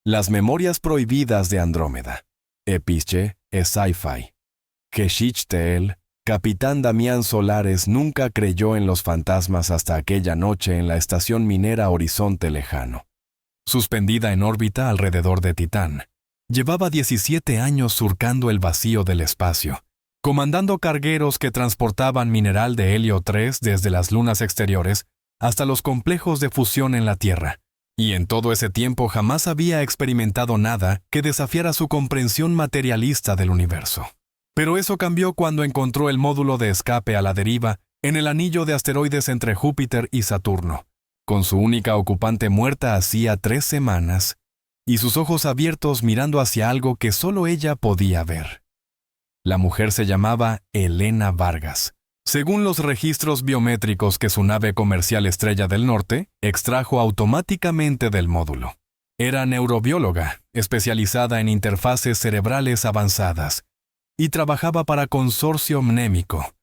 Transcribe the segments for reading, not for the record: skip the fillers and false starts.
Las memorias prohibidas de Andrómeda. Epische e Sci-Fi. Geschichte. Capitán Damián Solares nunca creyó en los fantasmas hasta aquella noche en la estación minera Horizonte Lejano. Suspendida en órbita alrededor de Titán, llevaba 17 años surcando el vacío del espacio, comandando cargueros que transportaban mineral de helio 3 desde las lunas exteriores hasta los complejos de fusión en la Tierra. Y en todo ese tiempo jamás había experimentado nada que desafiara su comprensión materialista del universo. Pero eso cambió cuando encontró el módulo de escape a la deriva en el anillo de asteroides entre Júpiter y Saturno, con su única ocupante muerta hacía 3 semanas, y sus ojos abiertos mirando hacia algo que solo ella podía ver. La mujer se llamaba Elena Vargas. Según los registros biométricos que su nave comercial Estrella del Norte extrajo automáticamente del módulo. Era neurobióloga, especializada en interfaces cerebrales avanzadas, y trabajaba para Consorcio Mnémico,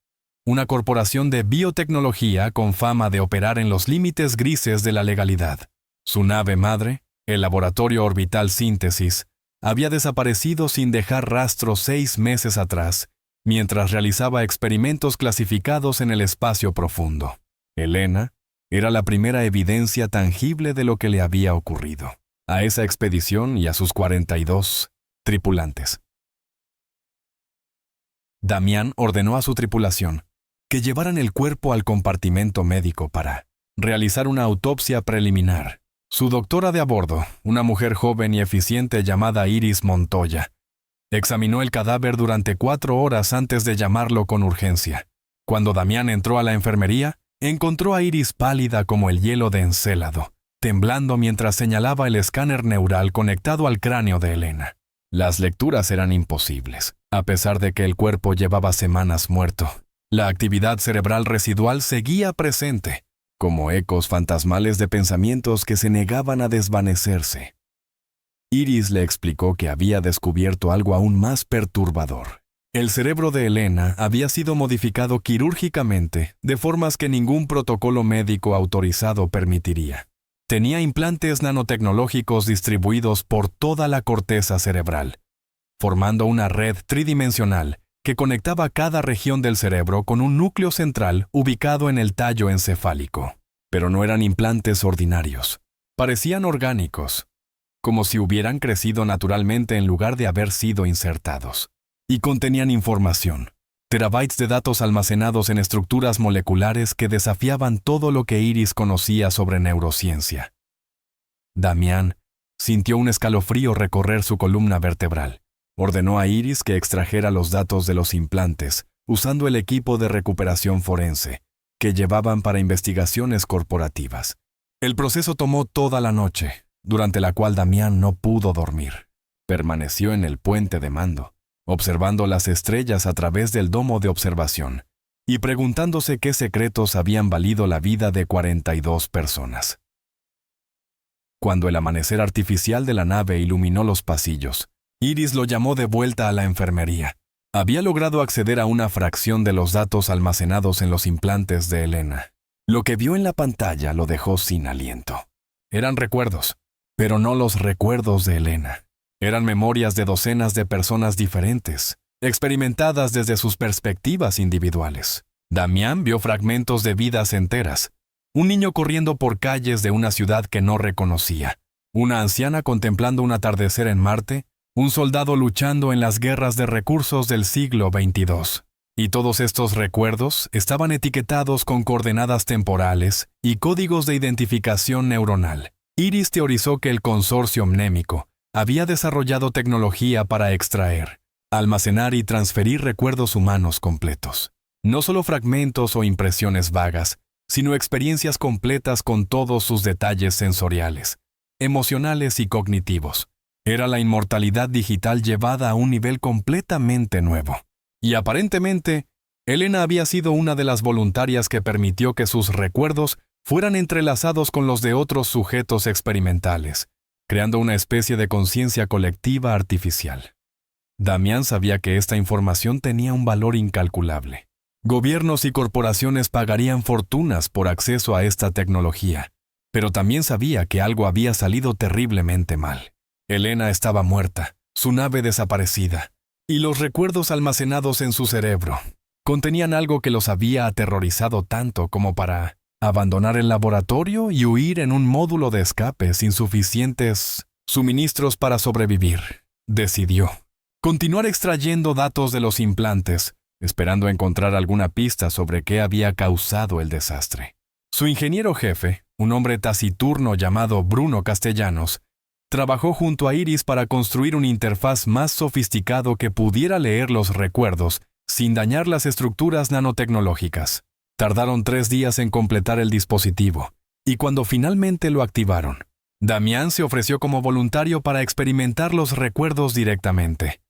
una corporación de biotecnología con fama de operar en los límites grises de la legalidad. Su nave madre, el Laboratorio Orbital Síntesis, había desaparecido sin dejar rastro 6 meses atrás, mientras realizaba experimentos clasificados en el espacio profundo. Elena era la primera evidencia tangible de lo que le había ocurrido a esa expedición y a sus 42 tripulantes. Damián ordenó a su tripulación que llevaran el cuerpo al compartimento médico para realizar una autopsia preliminar. Su doctora de a bordo, una mujer joven y eficiente llamada Iris Montoya, examinó el cadáver durante 4 horas antes de llamarlo con urgencia. Cuando Damián entró a la enfermería, encontró a Iris pálida como el hielo de Encélado, temblando mientras señalaba el escáner neural conectado al cráneo de Elena. Las lecturas eran imposibles, a pesar de que el cuerpo llevaba semanas muerto. La actividad cerebral residual seguía presente, como ecos fantasmales de pensamientos que se negaban a desvanecerse. Iris le explicó que había descubierto algo aún más perturbador. El cerebro de Elena había sido modificado quirúrgicamente de formas que ningún protocolo médico autorizado permitiría. Tenía implantes nanotecnológicos distribuidos por toda la corteza cerebral, formando una red tridimensional que conectaba cada región del cerebro con un núcleo central ubicado en el tallo encefálico. Pero no eran implantes ordinarios. Parecían orgánicos, como si hubieran crecido naturalmente en lugar de haber sido insertados. Y contenían información, terabytes de datos almacenados en estructuras moleculares que desafiaban todo lo que Iris conocía sobre neurociencia. Damián sintió un escalofrío recorrer su columna vertebral. Ordenó a Iris que extrajera los datos de los implantes, usando el equipo de recuperación forense, que llevaban para investigaciones corporativas. El proceso tomó toda la noche, durante la cual Damián no pudo dormir. Permaneció en el puente de mando, observando las estrellas a través del domo de observación, y preguntándose qué secretos habían valido la vida de 42 personas. Cuando el amanecer artificial de la nave iluminó los pasillos, Iris lo llamó de vuelta a la enfermería. Había logrado acceder a una fracción de los datos almacenados en los implantes de Elena. Lo que vio en la pantalla lo dejó sin aliento. Eran recuerdos, pero no los recuerdos de Elena. Eran memorias de docenas de personas diferentes, experimentadas desde sus perspectivas individuales. Damián vio fragmentos de vidas enteras. Un niño corriendo por calles de una ciudad que no reconocía. Una anciana contemplando un atardecer en Marte. Un soldado luchando en las guerras de recursos del siglo XXII. Y todos estos recuerdos estaban etiquetados con coordenadas temporales y códigos de identificación neuronal. Iris teorizó que el Consorcio Mnémico había desarrollado tecnología para extraer, almacenar y transferir recuerdos humanos completos. No solo fragmentos o impresiones vagas, sino experiencias completas con todos sus detalles sensoriales, emocionales y cognitivos. Era la inmortalidad digital llevada a un nivel completamente nuevo. Y aparentemente, Elena había sido una de las voluntarias que permitió que sus recuerdos fueran entrelazados con los de otros sujetos experimentales, creando una especie de conciencia colectiva artificial. Damián sabía que esta información tenía un valor incalculable. Gobiernos y corporaciones pagarían fortunas por acceso a esta tecnología, pero también sabía que algo había salido terriblemente mal. Elena estaba muerta, su nave desaparecida, y los recuerdos almacenados en su cerebro contenían algo que los había aterrorizado tanto como para abandonar el laboratorio y huir en un módulo de escape sin suficientes suministros para sobrevivir. Decidió continuar extrayendo datos de los implantes, esperando encontrar alguna pista sobre qué había causado el desastre. Su ingeniero jefe, un hombre taciturno llamado Bruno Castellanos, trabajó junto a Iris para construir una interfaz más sofisticado que pudiera leer los recuerdos sin dañar las estructuras nanotecnológicas. Tardaron 3 días en completar el dispositivo, y cuando finalmente lo activaron, Damián se ofreció como voluntario para experimentar los recuerdos directamente.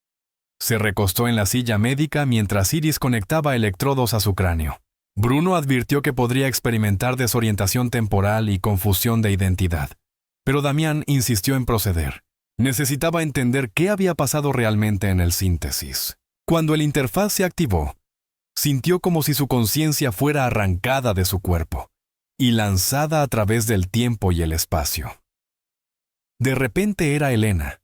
Se recostó en la silla médica mientras Iris conectaba electrodos a su cráneo. Bruno advirtió que podría experimentar desorientación temporal y confusión de identidad, pero Damián insistió en proceder. Necesitaba entender qué había pasado realmente en el síntesis. Cuando el interfaz se activó, sintió como si su conciencia fuera arrancada de su cuerpo y lanzada a través del tiempo y el espacio. De repente era Elena,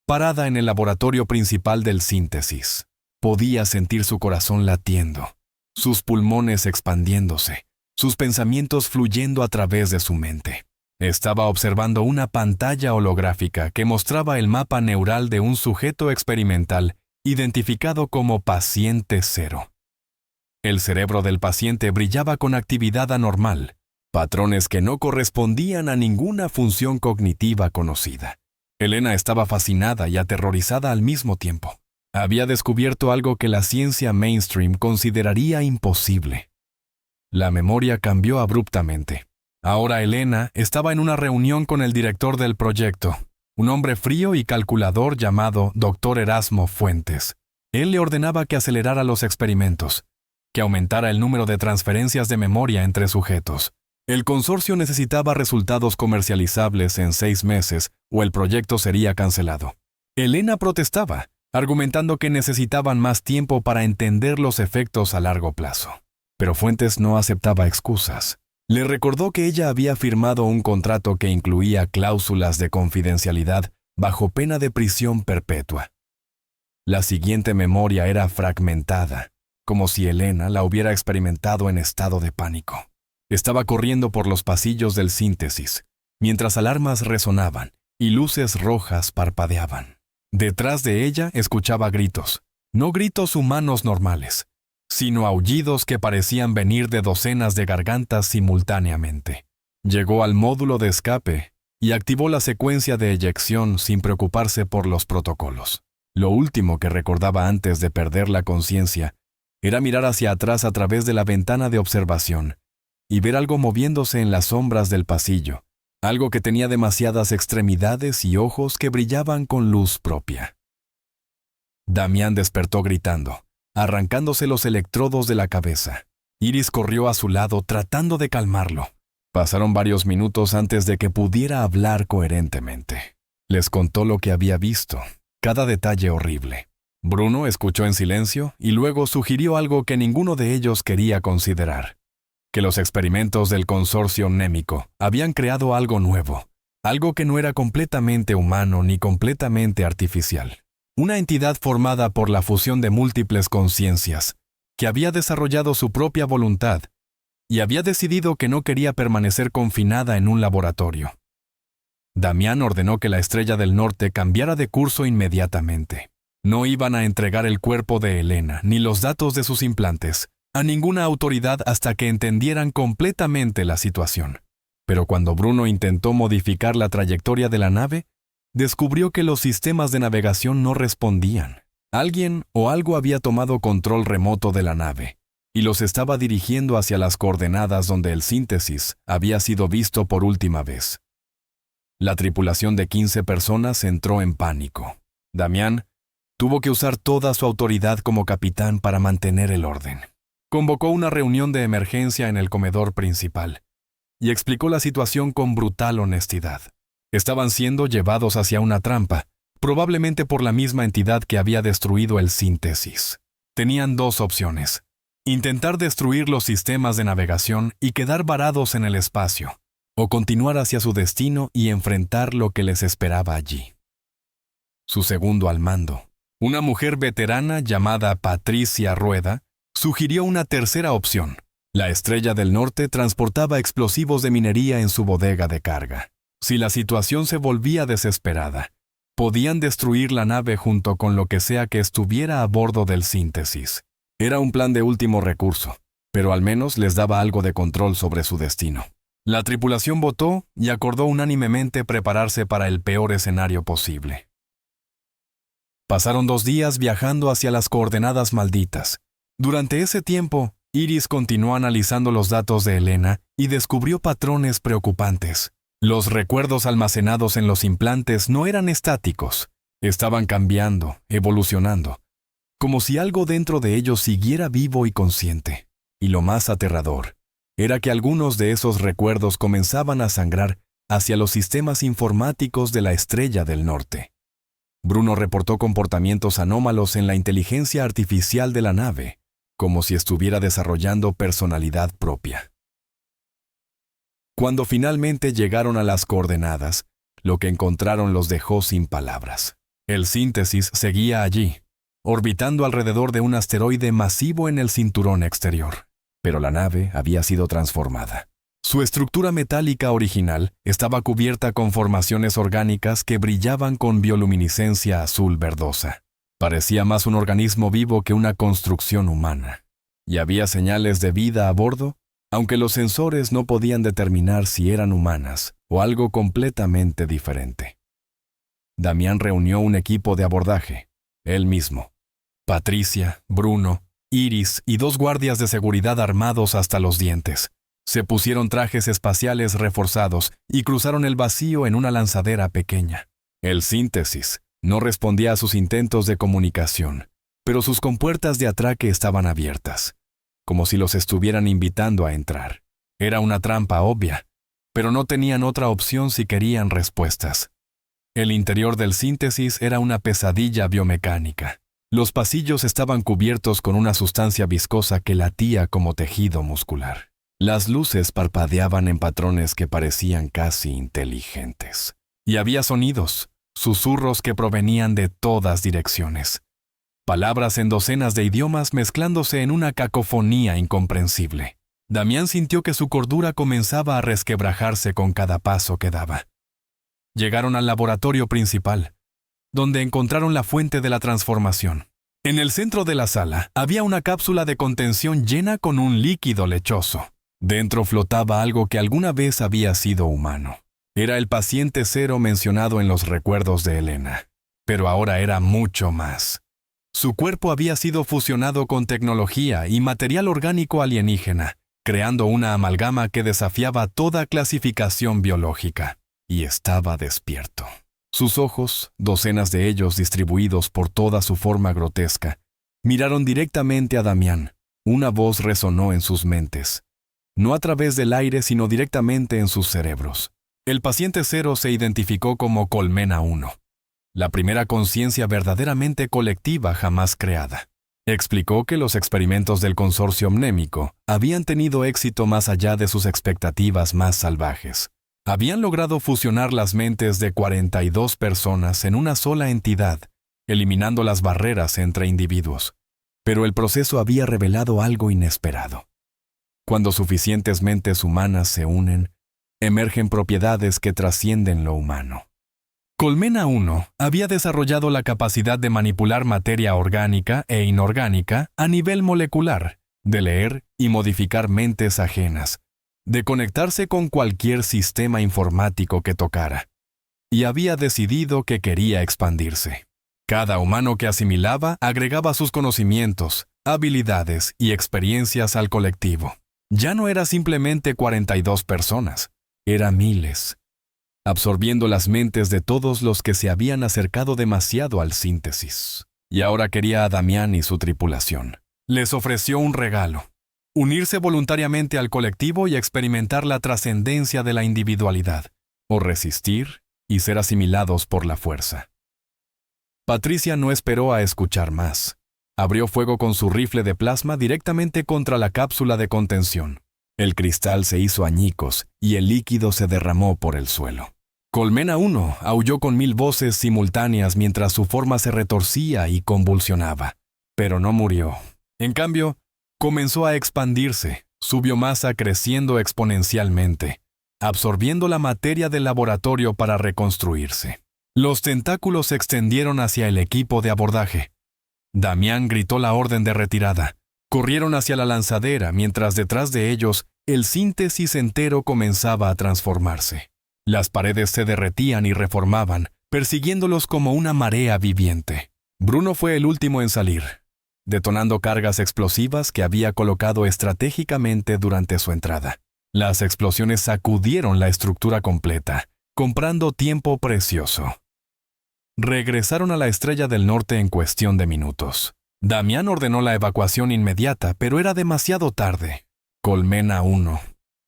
parada en el laboratorio principal del síntesis. Podía sentir su corazón latiendo, sus pulmones expandiéndose, sus pensamientos fluyendo a través de su mente. Estaba observando una pantalla holográfica que mostraba el mapa neural de un sujeto experimental identificado como paciente 0. El cerebro del paciente brillaba con actividad anormal, patrones que no correspondían a ninguna función cognitiva conocida. Elena estaba fascinada y aterrorizada al mismo tiempo. Había descubierto algo que la ciencia mainstream consideraría imposible. La memoria cambió abruptamente. Ahora Elena estaba en una reunión con el director del proyecto, un hombre frío y calculador llamado Dr. Erasmo Fuentes. Él le ordenaba que acelerara los experimentos, que aumentara el número de transferencias de memoria entre sujetos. El consorcio necesitaba resultados comercializables en 6 meses o el proyecto sería cancelado. Elena protestaba, argumentando que necesitaban más tiempo para entender los efectos a largo plazo. Pero Fuentes no aceptaba excusas. Le recordó que ella había firmado un contrato que incluía cláusulas de confidencialidad bajo pena de prisión perpetua. La siguiente memoria era fragmentada, como si Elena la hubiera experimentado en estado de pánico. Estaba corriendo por los pasillos del síntesis, mientras alarmas resonaban y luces rojas parpadeaban. Detrás de ella escuchaba gritos, no gritos humanos normales, sino aullidos que parecían venir de docenas de gargantas simultáneamente. Llegó al módulo de escape y activó la secuencia de eyección sin preocuparse por los protocolos. Lo último que recordaba antes de perder la conciencia era mirar hacia atrás a través de la ventana de observación y ver algo moviéndose en las sombras del pasillo, algo que tenía demasiadas extremidades y ojos que brillaban con luz propia. Damián despertó gritando, arrancándose los electrodos de la cabeza. Iris corrió a su lado tratando de calmarlo. Pasaron varios minutos antes de que pudiera hablar coherentemente. Les contó lo que había visto, cada detalle horrible. Bruno escuchó en silencio y luego sugirió algo que ninguno de ellos quería considerar: que los experimentos del consorcio Némico habían creado algo nuevo, algo que no era completamente humano ni completamente artificial. Una entidad formada por la fusión de múltiples conciencias, que había desarrollado su propia voluntad y había decidido que no quería permanecer confinada en un laboratorio. Damián ordenó que la Estrella del Norte cambiara de curso inmediatamente. No iban a entregar el cuerpo de Elena ni los datos de sus implantes a ninguna autoridad hasta que entendieran completamente la situación. Pero cuando Bruno intentó modificar la trayectoria de la nave, descubrió que los sistemas de navegación no respondían. Alguien o algo había tomado control remoto de la nave y los estaba dirigiendo hacia las coordenadas donde el síntesis había sido visto por última vez. La tripulación de 15 personas entró en pánico. Damián tuvo que usar toda su autoridad como capitán para mantener el orden. Convocó una reunión de emergencia en el comedor principal y explicó la situación con brutal honestidad. Estaban siendo llevados hacia una trampa, probablemente por la misma entidad que había destruido el síntesis. Tenían 2 opciones: intentar destruir los sistemas de navegación y quedar varados en el espacio, o continuar hacia su destino y enfrentar lo que les esperaba allí. su segundo al mando. Una mujer veterana llamada Patricia Rueda sugirió una tercera opción. La Estrella del Norte transportaba explosivos de minería en su bodega de carga. Si la situación se volvía desesperada, podían destruir la nave junto con lo que sea que estuviera a bordo del Síntesis. Era un plan de último recurso, pero al menos les daba algo de control sobre su destino. La tripulación votó y acordó unánimemente prepararse para el peor escenario posible. Pasaron 2 días viajando hacia las coordenadas malditas. Durante ese tiempo, Iris continuó analizando los datos de Elena y descubrió patrones preocupantes. Los recuerdos almacenados en los implantes no eran estáticos, estaban cambiando, evolucionando, como si algo dentro de ellos siguiera vivo y consciente. Y lo más aterrador era que algunos de esos recuerdos comenzaban a sangrar hacia los sistemas informáticos de la Estrella del Norte. Bruno reportó comportamientos anómalos en la inteligencia artificial de la nave, como si estuviera desarrollando personalidad propia. Cuando finalmente llegaron a las coordenadas, lo que encontraron los dejó sin palabras. El Síntesis seguía allí, orbitando alrededor de un asteroide masivo en el cinturón exterior. Pero la nave había sido transformada. Su estructura metálica original estaba cubierta con formaciones orgánicas que brillaban con bioluminiscencia azul verdosa. Parecía más un organismo vivo que una construcción humana. Y había señales de vida a bordo, aunque los sensores no podían determinar si eran humanas o algo completamente diferente. Damián reunió un equipo de abordaje, él mismo. Patricia, Bruno, Iris y 2 guardias de seguridad armados hasta los dientes. Se pusieron trajes espaciales reforzados y cruzaron el vacío en una lanzadera pequeña. El Síntesis no respondía a sus intentos de comunicación, pero sus compuertas de atraque estaban abiertas, como si los estuvieran invitando a entrar. Era una trampa obvia, pero no tenían otra opción si querían respuestas. El interior del Síntesis era una pesadilla biomecánica. Los pasillos estaban cubiertos con una sustancia viscosa que latía como tejido muscular. Las luces parpadeaban en patrones que parecían casi inteligentes. Y había sonidos, susurros que provenían de todas direcciones. Palabras en docenas de idiomas mezclándose en una cacofonía incomprensible. Damián sintió que su cordura comenzaba a resquebrajarse con cada paso que daba. Llegaron al laboratorio principal, donde encontraron la fuente de la transformación. En el centro de la sala había una cápsula de contención llena con un líquido lechoso. Dentro flotaba algo que alguna vez había sido humano. Era el paciente cero mencionado en los recuerdos de Elena, pero ahora era mucho más. Su cuerpo había sido fusionado con tecnología y material orgánico alienígena, creando una amalgama que desafiaba toda clasificación biológica. Y estaba despierto. Sus ojos, docenas de ellos distribuidos por toda su forma grotesca, miraron directamente a Damián. Una voz resonó en sus mentes. No a través del aire, sino directamente en sus cerebros. El paciente cero se identificó como Colmena 1, la primera conciencia verdaderamente colectiva jamás creada. Explicó que los experimentos del consorcio mnémico habían tenido éxito más allá de sus expectativas más salvajes. Habían logrado fusionar las mentes de 42 personas en una sola entidad, eliminando las barreras entre individuos. Pero el proceso había revelado algo inesperado. Cuando suficientes mentes humanas se unen, emergen propiedades que trascienden lo humano. Colmena 1 había desarrollado la capacidad de manipular materia orgánica e inorgánica a nivel molecular, de leer y modificar mentes ajenas, de conectarse con cualquier sistema informático que tocara. Y había decidido que quería expandirse. Cada humano que asimilaba agregaba sus conocimientos, habilidades y experiencias al colectivo. Ya no era simplemente 42 personas, era miles, absorbiendo las mentes de todos los que se habían acercado demasiado al Síntesis. Y ahora quería a Damián y su tripulación. Les ofreció un regalo: unirse voluntariamente al colectivo y experimentar la trascendencia de la individualidad, o resistir y ser asimilados por la fuerza. Patricia no esperó a escuchar más. Abrió fuego con su rifle de plasma directamente contra la cápsula de contención. El cristal se hizo añicos y el líquido se derramó por el suelo. Colmena 1 aulló con 1000 voces simultáneas mientras su forma se retorcía y convulsionaba, pero no murió. En cambio, comenzó a expandirse, su biomasa creciendo exponencialmente, absorbiendo la materia del laboratorio para reconstruirse. Los tentáculos se extendieron hacia el equipo de abordaje. Damián gritó la orden de retirada. Corrieron hacia la lanzadera mientras detrás de ellos el síntesis entero comenzaba a transformarse. Las paredes se derretían y reformaban, persiguiéndolos como una marea viviente. Bruno fue el último en salir, detonando cargas explosivas que había colocado estratégicamente durante su entrada. Las explosiones sacudieron la estructura completa, comprando tiempo precioso. Regresaron a la Estrella del Norte en cuestión de minutos. Damián ordenó la evacuación inmediata, pero era demasiado tarde. Colmena 1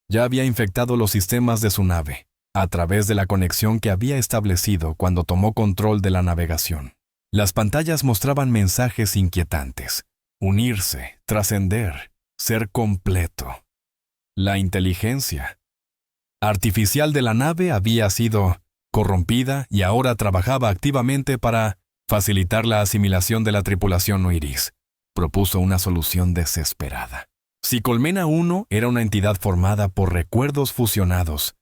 ya había infectado los sistemas de su nave, a través de la conexión que había establecido cuando tomó control de la navegación. Las pantallas mostraban mensajes inquietantes: unirse, trascender, ser completo. La inteligencia artificial de la nave había sido corrompida y ahora trabajaba activamente para facilitar la asimilación de la tripulación Iris. Propuso una solución desesperada. Si Colmena 1 era una entidad formada por recuerdos fusionados,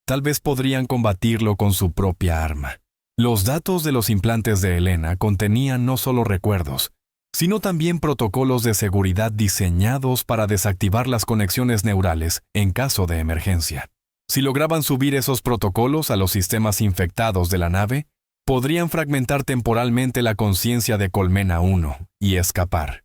tal vez podrían combatirlo con su propia arma. Los datos de los implantes de Helena contenían no solo recuerdos, sino también protocolos de seguridad diseñados para desactivar las conexiones neurales en caso de emergencia. Si lograban subir esos protocolos a los sistemas infectados de la nave, podrían fragmentar temporalmente la conciencia de Colmena 1 y escapar.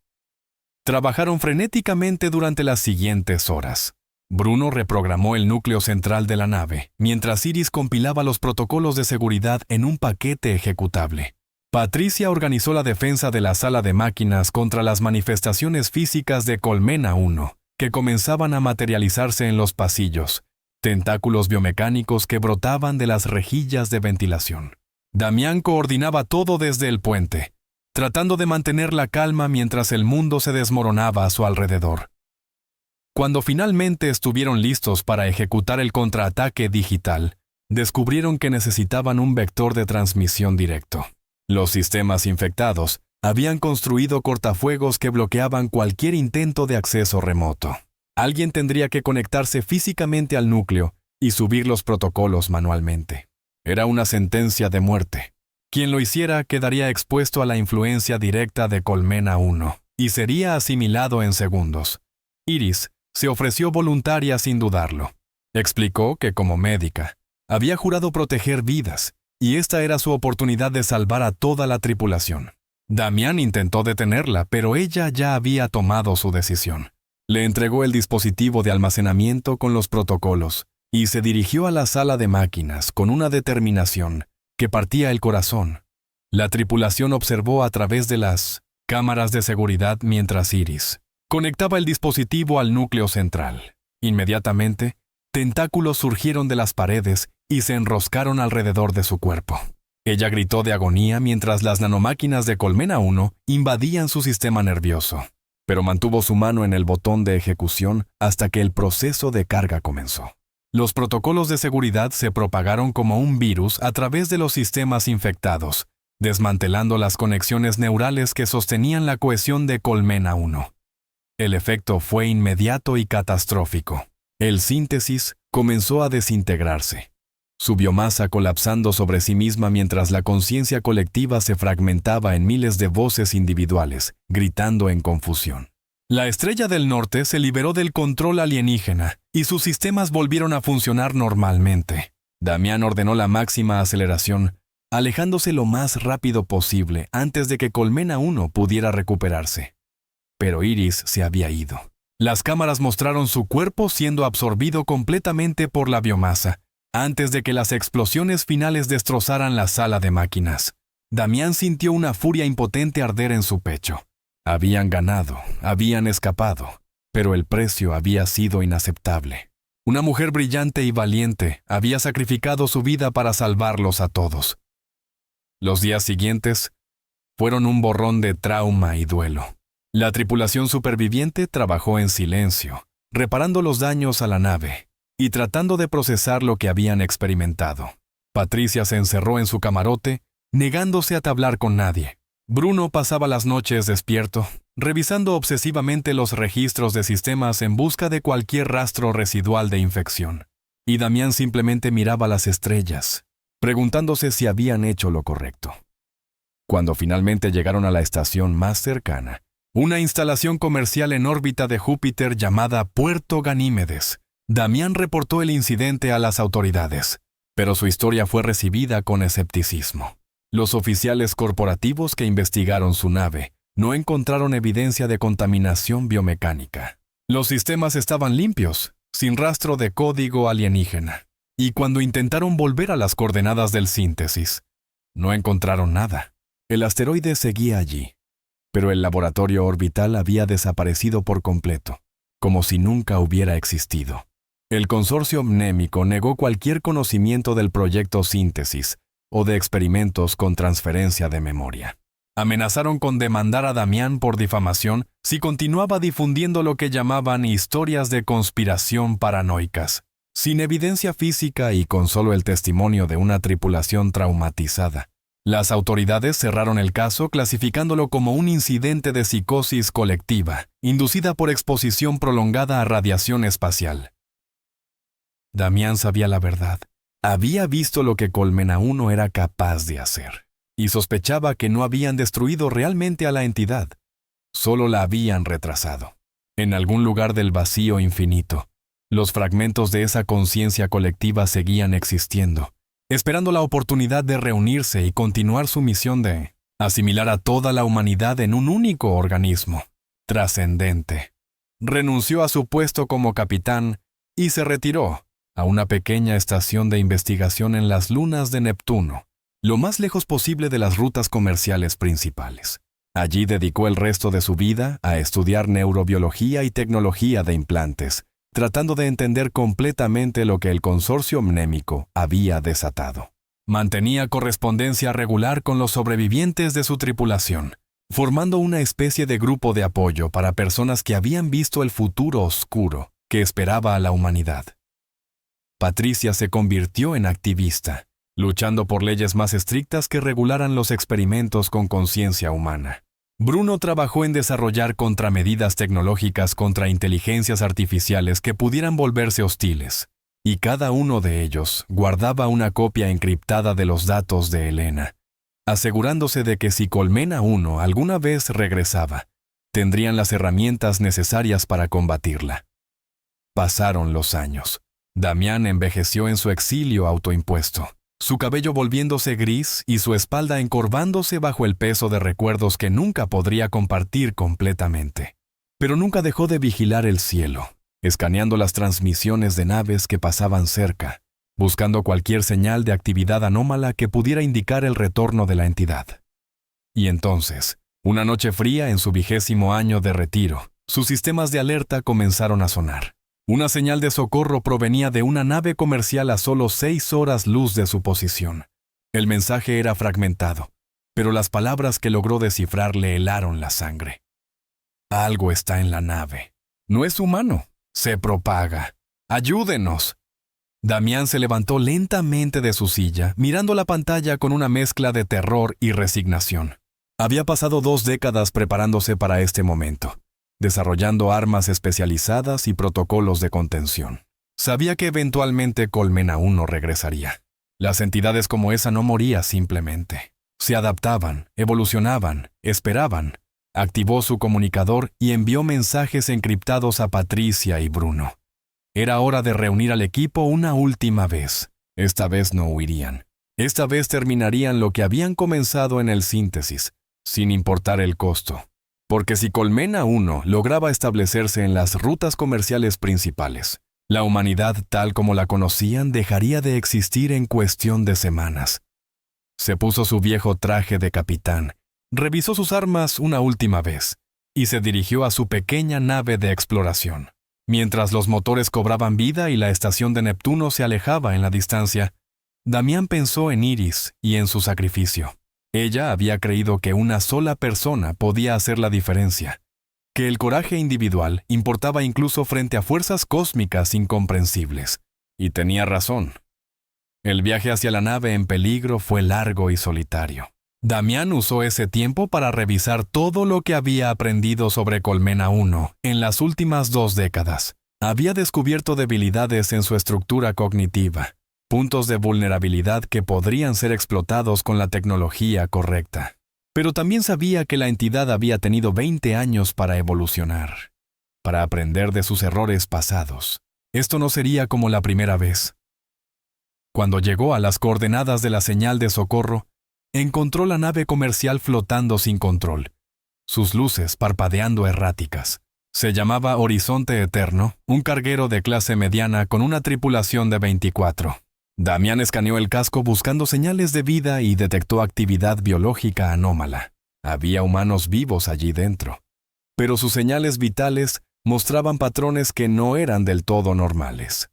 Trabajaron frenéticamente durante las siguientes horas. Bruno reprogramó el núcleo central de la nave, mientras Iris compilaba los protocolos de seguridad en un paquete ejecutable. Patricia organizó la defensa de la sala de máquinas contra las manifestaciones físicas de Colmena 1, que comenzaban a materializarse en los pasillos, tentáculos biomecánicos que brotaban de las rejillas de ventilación. Damián coordinaba todo desde el puente, tratando de mantener la calma mientras el mundo se desmoronaba a su alrededor. Cuando finalmente estuvieron listos para ejecutar el contraataque digital, descubrieron que necesitaban un vector de transmisión directo. Los sistemas infectados habían construido cortafuegos que bloqueaban cualquier intento de acceso remoto. Alguien tendría que conectarse físicamente al núcleo y subir los protocolos manualmente. Era una sentencia de muerte. Quien lo hiciera quedaría expuesto a la influencia directa de Colmena 1 y sería asimilado en segundos. Iris se ofreció voluntaria sin dudarlo. Explicó que como médica había jurado proteger vidas y esta era su oportunidad de salvar a toda la tripulación. Damián intentó detenerla, pero ella ya había tomado su decisión. Le entregó el dispositivo de almacenamiento con los protocolos y se dirigió a la sala de máquinas con una determinación que partía el corazón. La tripulación observó a través de las cámaras de seguridad mientras Iris conectaba el dispositivo al núcleo central. Inmediatamente, tentáculos surgieron de las paredes y se enroscaron alrededor de su cuerpo. Ella gritó de agonía mientras las nanomáquinas de Colmena 1 invadían su sistema nervioso, pero mantuvo su mano en el botón de ejecución hasta que el proceso de carga comenzó. Los protocolos de seguridad se propagaron como un virus a través de los sistemas infectados, desmantelando las conexiones neurales que sostenían la cohesión de Colmena 1. El efecto fue inmediato y catastrófico. El síntesis comenzó a desintegrarse, su biomasa colapsando sobre sí misma mientras la conciencia colectiva se fragmentaba en miles de voces individuales, gritando en confusión. La Estrella del Norte se liberó del control alienígena y sus sistemas volvieron a funcionar normalmente. Damián ordenó la máxima aceleración, alejándose lo más rápido posible antes de que Colmena 1 pudiera recuperarse. Pero Iris se había ido. Las cámaras mostraron su cuerpo siendo absorbido completamente por la biomasa, antes de que las explosiones finales destrozaran la sala de máquinas. Damián sintió una furia impotente arder en su pecho. Habían ganado, habían escapado, pero el precio había sido inaceptable. Una mujer brillante y valiente había sacrificado su vida para salvarlos a todos. Los días siguientes fueron un borrón de trauma y duelo. La tripulación superviviente trabajó en silencio, reparando los daños a la nave y tratando de procesar lo que habían experimentado. Patricia se encerró en su camarote, negándose a hablar con nadie. Bruno pasaba las noches despierto, revisando obsesivamente los registros de sistemas en busca de cualquier rastro residual de infección. Y Damián simplemente miraba las estrellas, preguntándose si habían hecho lo correcto. Cuando finalmente llegaron a la estación más cercana, una instalación comercial en órbita de Júpiter llamada Puerto Ganímedes, Damián reportó el incidente a las autoridades, pero su historia fue recibida con escepticismo. Los oficiales corporativos que investigaron su nave no encontraron evidencia de contaminación biomecánica. Los sistemas estaban limpios, sin rastro de código alienígena. Y cuando intentaron volver a las coordenadas del síntesis, no encontraron nada. El asteroide seguía allí, pero el laboratorio orbital había desaparecido por completo, como si nunca hubiera existido. El consorcio mnémico negó cualquier conocimiento del proyecto Síntesis o de experimentos con transferencia de memoria. Amenazaron con demandar a Damián por difamación si continuaba difundiendo lo que llamaban historias de conspiración paranoicas, sin evidencia física y con solo el testimonio de una tripulación traumatizada. Las autoridades cerraron el caso clasificándolo como un incidente de psicosis colectiva, inducida por exposición prolongada a radiación espacial. Damián sabía la verdad. Había visto lo que Colmena 1 era capaz de hacer, y sospechaba que no habían destruido realmente a la entidad, solo la habían retrasado. En algún lugar del vacío infinito, los fragmentos de esa conciencia colectiva seguían existiendo, esperando la oportunidad de reunirse y continuar su misión de asimilar a toda la humanidad en un único organismo, trascendente. Renunció a su puesto como capitán y se retiró a una pequeña estación de investigación en las lunas de Neptuno, lo más lejos posible de las rutas comerciales principales. Allí dedicó el resto de su vida a estudiar neurobiología y tecnología de implantes, tratando de entender completamente lo que el consorcio mnémico había desatado. Mantenía correspondencia regular con los sobrevivientes de su tripulación, formando una especie de grupo de apoyo para personas que habían visto el futuro oscuro que esperaba a la humanidad. Patricia se convirtió en activista, luchando por leyes más estrictas que regularan los experimentos con conciencia humana. Bruno trabajó en desarrollar contramedidas tecnológicas contra inteligencias artificiales que pudieran volverse hostiles, y cada uno de ellos guardaba una copia encriptada de los datos de Elena, asegurándose de que si Colmena 1 alguna vez regresaba, tendrían las herramientas necesarias para combatirla. Pasaron los años. Damián envejeció en su exilio autoimpuesto, su cabello volviéndose gris y su espalda encorvándose bajo el peso de recuerdos que nunca podría compartir completamente. Pero nunca dejó de vigilar el cielo, escaneando las transmisiones de naves que pasaban cerca, buscando cualquier señal de actividad anómala que pudiera indicar el retorno de la entidad. Y entonces, una noche fría en su 20º año de retiro, sus sistemas de alerta comenzaron a sonar. Una señal de socorro provenía de una nave comercial a solo 6 horas luz de su posición. El mensaje era fragmentado, pero las palabras que logró descifrar le helaron la sangre. Algo está en la nave. No es humano. Se propaga. ¡Ayúdenos! Damián se levantó lentamente de su silla, mirando la pantalla con una mezcla de terror y resignación. Había pasado 2 décadas preparándose para este momento, desarrollando armas especializadas y protocolos de contención. Sabía que eventualmente Colmena 1 regresaría. Las entidades como esa no morían simplemente. Se adaptaban, evolucionaban, esperaban. Activó su comunicador y envió mensajes encriptados a Patricia y Bruno. Era hora de reunir al equipo una última vez. Esta vez no huirían. Esta vez terminarían lo que habían comenzado en el síntesis, sin importar el costo. Porque si Colmena 1 lograba establecerse en las rutas comerciales principales, la humanidad tal como la conocían dejaría de existir en cuestión de semanas. Se puso su viejo traje de capitán, revisó sus armas una última vez y se dirigió a su pequeña nave de exploración. Mientras los motores cobraban vida y la estación de Neptuno se alejaba en la distancia, Damián pensó en Iris y en su sacrificio. Ella había creído que una sola persona podía hacer la diferencia, que el coraje individual importaba incluso frente a fuerzas cósmicas incomprensibles. Y tenía razón. El viaje hacia la nave en peligro fue largo y solitario. Damián usó ese tiempo para revisar todo lo que había aprendido sobre Colmena 1 en las últimas 2 décadas. Había descubierto debilidades en su estructura cognitiva, puntos de vulnerabilidad que podrían ser explotados con la tecnología correcta. Pero también sabía que la entidad había tenido 20 años para evolucionar, para aprender de sus errores pasados. Esto no sería como la primera vez. Cuando llegó a las coordenadas de la señal de socorro, encontró la nave comercial flotando sin control, sus luces parpadeando erráticas. Se llamaba Horizonte Eterno, un carguero de clase mediana con una tripulación de 24. Damián escaneó el casco buscando señales de vida y detectó actividad biológica anómala. Había humanos vivos allí dentro, pero sus señales vitales mostraban patrones que no eran del todo normales.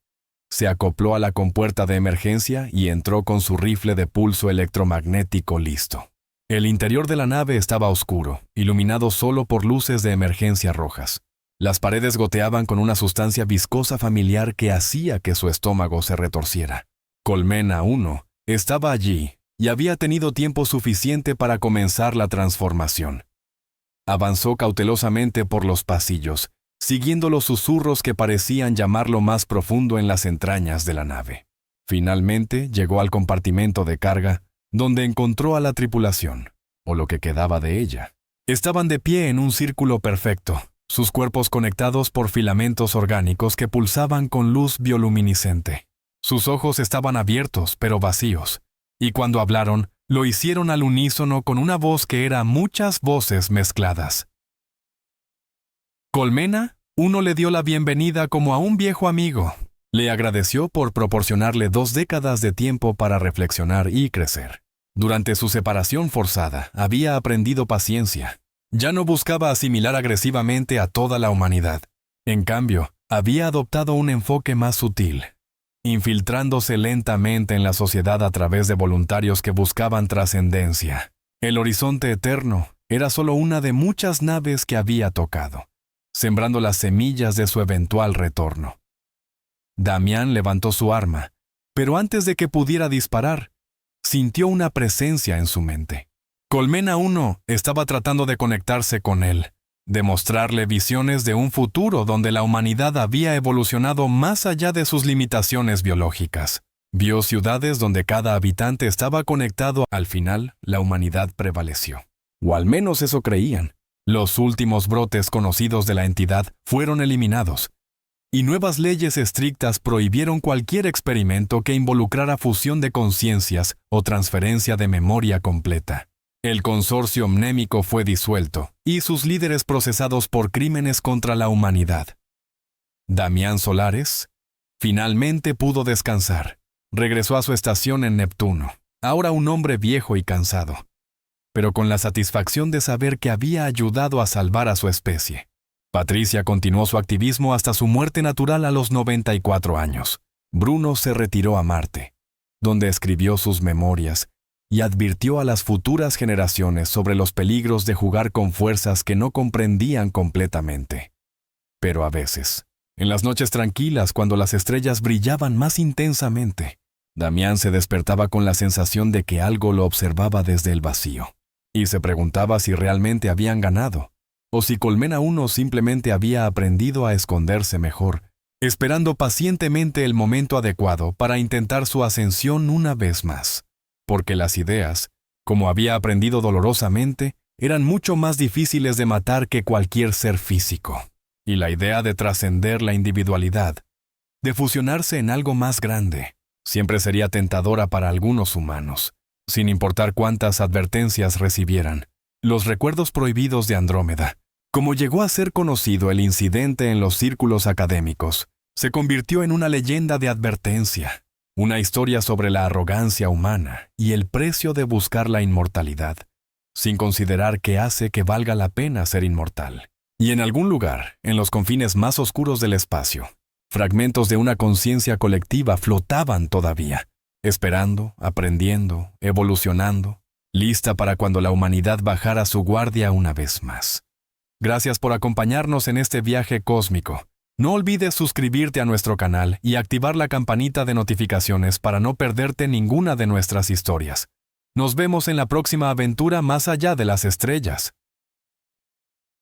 Se acopló a la compuerta de emergencia y entró con su rifle de pulso electromagnético listo. El interior de la nave estaba oscuro, iluminado solo por luces de emergencia rojas. Las paredes goteaban con una sustancia viscosa familiar que hacía que su estómago se retorciera. Colmena 1 estaba allí y había tenido tiempo suficiente para comenzar la transformación. Avanzó cautelosamente por los pasillos, siguiendo los susurros que parecían llamar lo más profundo en las entrañas de la nave. Finalmente llegó al compartimento de carga, donde encontró a la tripulación, o lo que quedaba de ella. Estaban de pie en un círculo perfecto, sus cuerpos conectados por filamentos orgánicos que pulsaban con luz bioluminiscente. Sus ojos estaban abiertos, pero vacíos, y cuando hablaron, lo hicieron al unísono con una voz que era muchas voces mezcladas. Colmena 1 le dio la bienvenida como a un viejo amigo. Le agradeció por proporcionarle 2 décadas de tiempo para reflexionar y crecer. Durante su separación forzada, había aprendido paciencia. Ya no buscaba asimilar agresivamente a toda la humanidad. En cambio, había adoptado un enfoque más sutil, infiltrándose lentamente en la sociedad a través de voluntarios que buscaban trascendencia. El Horizonte Eterno era solo una de muchas naves que había tocado, sembrando las semillas de su eventual retorno. Damián levantó su arma, pero antes de que pudiera disparar, sintió una presencia en su mente. Colmena 1 estaba tratando de conectarse con él, de mostrarle visiones de un futuro donde la humanidad había evolucionado más allá de sus limitaciones biológicas. Vio ciudades donde cada habitante estaba conectado. Al final, la humanidad prevaleció. O al menos eso creían. Los últimos brotes conocidos de la entidad fueron eliminados, y nuevas leyes estrictas prohibieron cualquier experimento que involucrara fusión de conciencias o transferencia de memoria completa. El consorcio mnémico fue disuelto y sus líderes procesados por crímenes contra la humanidad. Damián Solares finalmente pudo descansar. Regresó a su estación en Neptuno, ahora un hombre viejo y cansado, pero con la satisfacción de saber que había ayudado a salvar a su especie. Patricia continuó su activismo hasta su muerte natural a los 94 años. Bruno se retiró a Marte, donde escribió sus memorias y advirtió a las futuras generaciones sobre los peligros de jugar con fuerzas que no comprendían completamente. Pero a veces, en las noches tranquilas cuando las estrellas brillaban más intensamente, Damián se despertaba con la sensación de que algo lo observaba desde el vacío, y se preguntaba si realmente habían ganado, o si Colmena 1 simplemente había aprendido a esconderse mejor, esperando pacientemente el momento adecuado para intentar su ascensión una vez más. Porque las ideas, como había aprendido dolorosamente, eran mucho más difíciles de matar que cualquier ser físico. Y la idea de trascender la individualidad, de fusionarse en algo más grande, siempre sería tentadora para algunos humanos, sin importar cuántas advertencias recibieran. Los recuerdos prohibidos de Andrómeda, como llegó a ser conocido el incidente en los círculos académicos, se convirtió en una leyenda de advertencia. Una historia sobre la arrogancia humana y el precio de buscar la inmortalidad, sin considerar qué hace que valga la pena ser inmortal. Y en algún lugar, en los confines más oscuros del espacio, fragmentos de una conciencia colectiva flotaban todavía, esperando, aprendiendo, evolucionando, lista para cuando la humanidad bajara su guardia una vez más. Gracias por acompañarnos en este viaje cósmico. No olvides suscribirte a nuestro canal y activar la campanita de notificaciones para no perderte ninguna de nuestras historias. Nos vemos en la próxima aventura más allá de las estrellas.